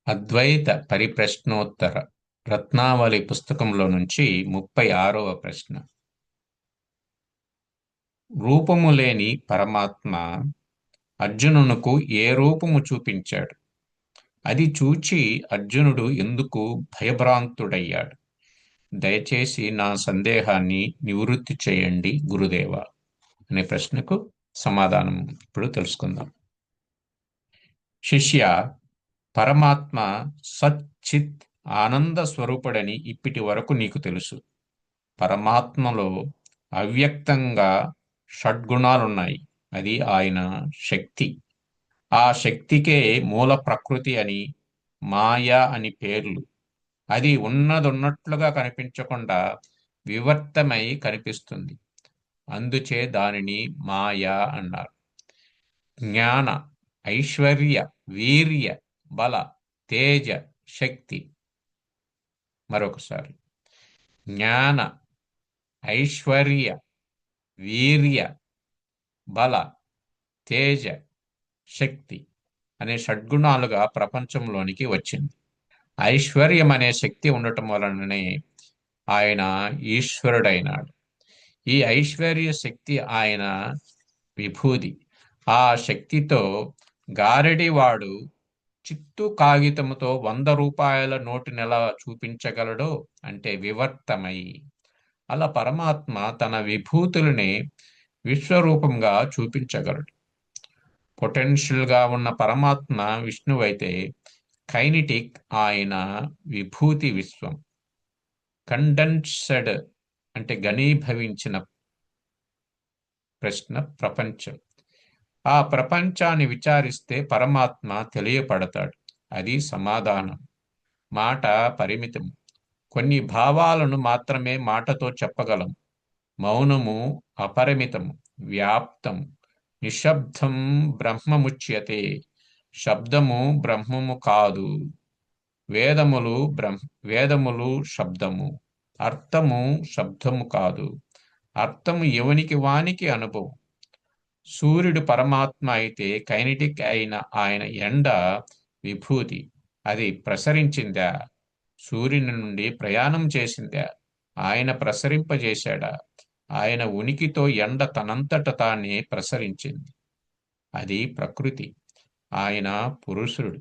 అద్వైత పరిప్రశ్నోత్తర రత్నావళి పుస్తకంలో నుంచి 36వ ప్రశ్న. రూపము లేని పరమాత్మ అర్జునునకు ఏ రూపము చూపించాడు? అది చూచి అర్జునుడు ఎందుకు భయభ్రాంతుడయ్యాడు? దయచేసి నా సందేహాన్ని నివృత్తి చేయండి గురుదేవ అనే ప్రశ్నకు సమాధానం ఇప్పుడు తెలుసుకుందాం. శిష్య, పరమాత్మ సచ్చిత్ ఆనంద స్వరూపుడని ఇప్పటి వరకు నీకు తెలుసు. పరమాత్మలో అవ్యక్తంగా షడ్గుణాలున్నాయి. అది ఆయన శక్తి. ఆ శక్తికే మూల ప్రకృతి అని, మాయ అని పేర్లు. అది ఉన్నదున్నట్లుగా కనిపించకుండా వివర్తమై కనిపిస్తుంది. అందుచే దానిని మాయ అన్నారు. జ్ఞాన, ఐశ్వర్య, వీర్య, బల, తేజ, శక్తి. మరొకసారి, జ్ఞాన, ఐశ్వర్య, వీర్య, బల, తేజ, శక్తి అనే షడ్గుణాలుగా ప్రపంచంలోనికి వచ్చింది. ఐశ్వర్యం అనే శక్తి ఉండటం వలననే ఆయన ఈశ్వరుడైనాడు. ఈ ఐశ్వర్య శక్తి ఆయన విభూది. ఆ శక్తితో గారడివాడు చిత్తు కాగితముతో 100 రూపాయల నోటుని ఎలా చూపించగలడో, అంటే వివర్తమై, అలా పరమాత్మ తన విభూతులని విశ్వరూపంగా చూపించగలడు. పొటెన్షియల్గా ఉన్న పరమాత్మ విష్ణువైతే కైనిటిక్ ఆయన విభూతి విశ్వం. కండెన్స్డ్ అంటే ఘనీభవించిన ప్రశ్న ప్రపంచం. ఆ ప్రపంచాన్ని విచారిస్తే పరమాత్మ తెలియపడతాడు. అది సమాధానం. మాట పరిమితం. కొన్ని భావాలను మాత్రమే మాటతో చెప్పగలం. మౌనము అపరిమితము, వ్యాప్తం. నిశ్శబ్దం బ్రహ్మముచ్యతే. శబ్దము బ్రహ్మము కాదు. వేదములు శబ్దము. అర్థము శబ్దము కాదు. అర్థము ఎవనికి వానికి అనుభవం. సూర్యుడు పరమాత్మ అయితే కైనటిక్ అయిన ఆయన ఎండ విభూతి. అది ప్రసరించిందా? సూర్యుని నుండి ప్రయాణం చేసిందా? ఆయన ప్రసరింపజేశాడా? ఆయన ఉనికితో ఎండ తనంతట తానే ప్రసరించింది. అది ప్రకృతి. ఆయన పురుషుడు.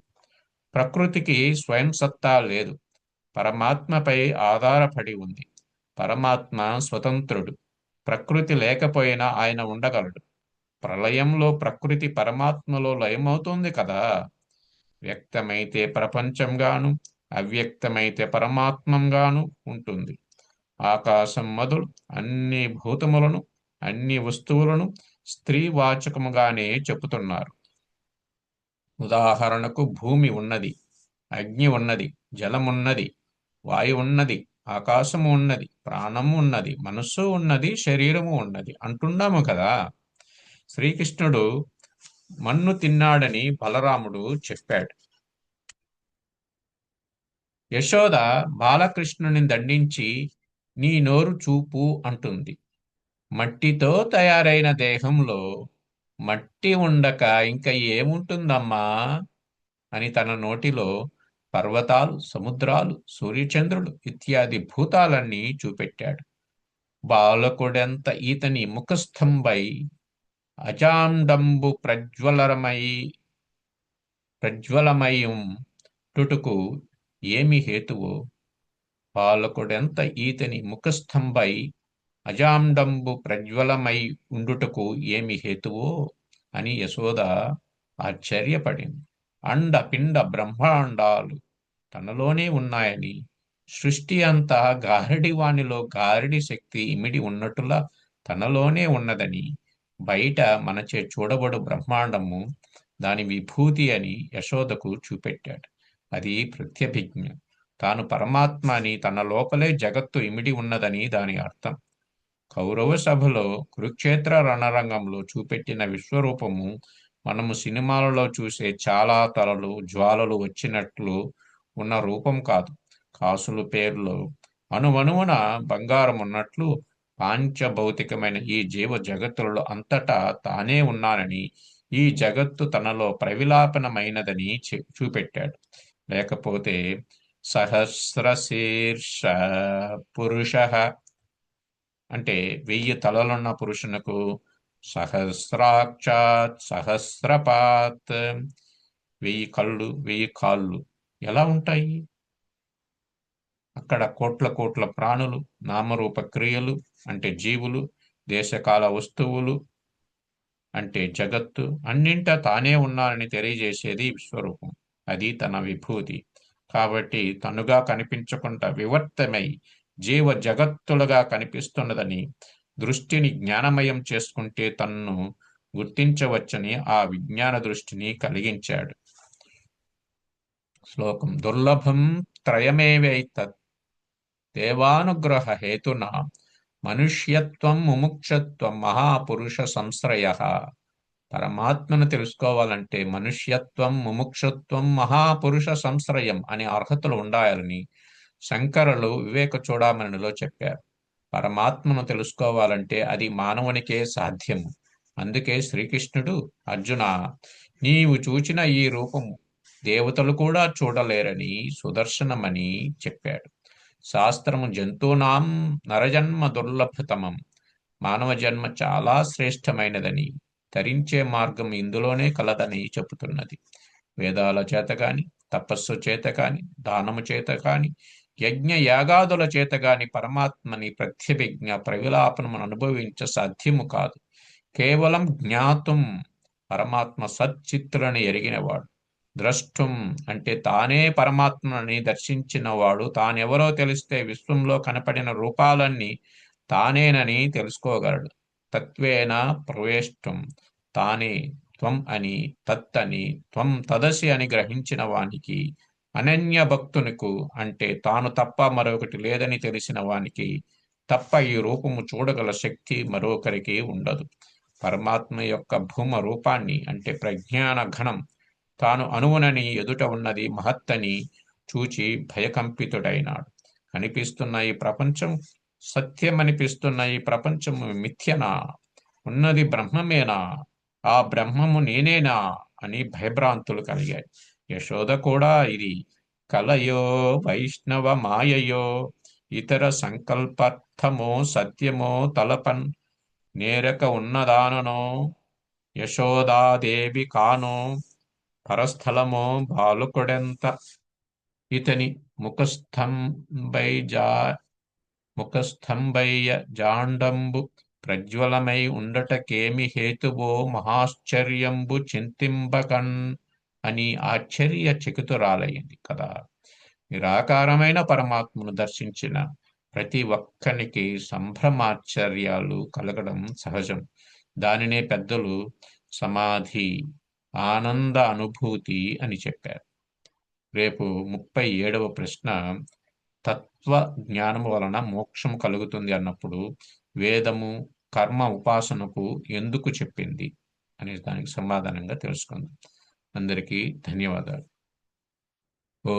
ప్రకృతికి స్వయం సత్తా లేదు. పరమాత్మపై ఆధారపడి ఉంది. పరమాత్మ స్వతంత్రుడు. ప్రకృతి లేకపోయినా ఆయన ఉండగలడు. ప్రళయంలో ప్రకృతి పరమాత్మలో లయమవుతుంది కదా. వ్యక్తమైతే ప్రపంచంగాను, అవ్యక్తమైతే పరమాత్మంగాను ఉంటుంది. ఆకాశం మొదలు అన్ని భూతములను, అన్ని వస్తువులను స్త్రీవాచకముగానే చెబుతున్నారు. ఉదాహరణకు భూమి ఉన్నది, అగ్ని ఉన్నది, జలమున్నది, వాయు ఉన్నది, ఆకాశము ఉన్నది, ప్రాణము ఉన్నది, మనస్సు ఉన్నది, శరీరము ఉన్నది అంటున్నాము కదా. శ్రీకృష్ణుడు మన్ను తిన్నాడని బలరాముడు చెప్పాడు. యశోద బాలకృష్ణుని దండించి నీ నోరు చూపు అంటుంది. మట్టితో తయారైన దేహంలో మట్టి ఉండక ఇంకా ఏముంటుందమ్మా అని తన నోటిలో పర్వతాలు, సముద్రాలు, సూర్యచంద్రులు ఇత్యాది భూతాలన్నీ చూపెట్టాడు. బాలకుడెంత ఈతని ముఖస్థంభై అజాండంబు ప్రజ్వలమయం టుటుకు ఏమి హేతువు? బాలకుడెంత ఈతని ముఖస్థంభై అజాండంబు ప్రజ్వలమై ఉండుటకు ఏమి హేతువో అని యశోద ఆశ్చర్యపడింది. అండ పిండ బ్రహ్మాండాలు తనలోనే ఉన్నాయని, సృష్టి అంతా గారడివాణిలో గారడి శక్తి ఇమిడి ఉన్నట్టులా తనలోనే ఉన్నదని, బయట మనచే చూడబడు బ్రహ్మాండము దాని విభూతి అని యశోదకు చూపెట్టాడు. అది ప్రత్యభిజ్ఞ. తాను పరమాత్మ అని, తన లోపలే జగత్తు ఇమిడి ఉన్నదని దాని అర్థం. కౌరవ సభలో కురుక్షేత్ర రణరంగంలో చూపెట్టిన విశ్వరూపము మనము సినిమాలలో చూసే చాలా తలలు, జ్వాలలు వచ్చినట్లు ఉన్న రూపం కాదు. కాసుల పేర్లో అణువణువున బంగారం ఉన్నట్లు పాంచభౌతికమైన ఈ జీవ జగత్తులలో అంతటా తానే ఉన్నానని, ఈ జగత్తు తనలో ప్రవిలాపనమైనదని చూపెట్టాడు. లేకపోతే సహస్రశీర్ష పురుష అంటే 1000 తలలున్న పురుషునకు, సహస్రాక్షాత్ సహస్రపాత్ 1000 కళ్ళు 1000 కాళ్ళు ఎలా ఉంటాయి? అక్కడ కోట్ల కోట్ల ప్రాణులు, నామరూప క్రియలు అంటే జీవులు, దేశకాల వస్తువులు అంటే జగత్తు, అన్నింటా తానే ఉన్నానని తెలియజేసేది విశ్వరూపం. అది తన విభూతి. కాబట్టి తనుగా కనిపించకుండా వివర్తమై జీవ జగత్తులుగా కనిపిస్తున్నదని దృష్టిని జ్ఞానమయం చేసుకుంటే తన్ను గుర్తించవచ్చని ఆ విజ్ఞాన దృష్టిని కలిగించాడు. శ్లోకం దుర్లభం త్రయమేవైతత్ దేవానుగ్రహ హేతునా మనుష్యత్వం ముముక్షత్వం మహాపురుష సంశ్రయ. పరమాత్మను తెలుసుకోవాలంటే మనుష్యత్వం ముముక్షత్వం మహాపురుష సంశ్రయం అనే అర్హతలు ఉండాలని శంకరులు వివేక చూడామణిలో చెప్పారు. పరమాత్మను తెలుసుకోవాలంటే అది మానవునికే సాధ్యము. అందుకే శ్రీకృష్ణుడు అర్జున, నీవు చూచిన ఈ రూపము దేవతలు కూడా చూడలేరని సుదర్శనమని చెప్పాడు. శాస్త్రము జంతూనాం నరజన్మ దుర్లభతమం, మానవ జన్మ చాలా శ్రేష్టమైనదని, తరించే మార్గం ఇందులోనే కలదని చెబుతున్నది. వేదాల చేత కాని, తపస్సు చేత కాని, దానము చేత కాని, యజ్ఞ యాగాదుల చేత కాని పరమాత్మని ప్రత్యభిజ్ఞ ప్రవిలాపనమును అనుభవించ సాధ్యము కాదు. కేవలం జ్ఞాతుం, పరమాత్మ సచ్చిత్తులని ఎరిగినవాడు. ద్రష్టుం అంటే తానే పరమాత్మని దర్శించినవాడు తానెవరో తెలిస్తే విశ్వంలో కనపడిన రూపాలన్నీ తానేనని తెలుసుకోగలడు. తత్వేన ప్రవేష్టం, తానే త్వం అని, తత్ అని, త్వం తదసి అని గ్రహించిన వానికి, అనన్య భక్తునికు అంటే తాను తప్ప మరొకటి లేదని తెలిసిన వానికి తప్ప ఈ రూపము చూడగల శక్తి మరొకరికి ఉండదు. పరమాత్మ యొక్క భూమ రూపాన్ని అంటే ప్రజ్ఞాన ఘనం తాను అణువునని ఎదుట ఉన్నది మహత్తని చూచి భయకంపితుడైనాడు. కనిపిస్తున్న ఈ ప్రపంచం సత్యమనిపిస్తున్న ఈ ప్రపంచము మిథ్యనా? ఉన్నది బ్రహ్మమేనా? ఆ బ్రహ్మము నేనేనా అని భయభ్రాంతులు కలిగాయి. యశోద కూడా ఇది కలయో వైష్ణవ మాయయో ఇతర సంకల్పార్థమో సత్యమో తలపన్ నేరక ఉన్నదాననో యశోదాదేవి కానో పరస్థలమో బాలుకొడెంత ఇతని ముఖస్థంబైయ జాండంబు ప్రజ్వలమై ఉండటకేమి హేతువో మహాశ్చర్యంబు చింతింపకన్ అని ఆశ్చర్య చకితురాలయ్యింది కదా. నిరాకారమైన పరమాత్మను దర్శించిన ప్రతి ఒక్కనికి సంభ్రమాశ్చర్యాలు కలగడం సహజం. దానినే పెద్దలు సమాధి, ఆనంద అనుభూతి అని చెప్పారు. రేపు 37వ ప్రశ్న, తత్వ జ్ఞానము వలన మోక్షం కలుగుతుంది అన్నప్పుడు వేదము కర్మ ఉపాసనకు ఎందుకు చెప్పింది అనే దానికి సమాధానంగా తెలుసుకుందాం. అందరికీ ధన్యవాదాలు. ఓ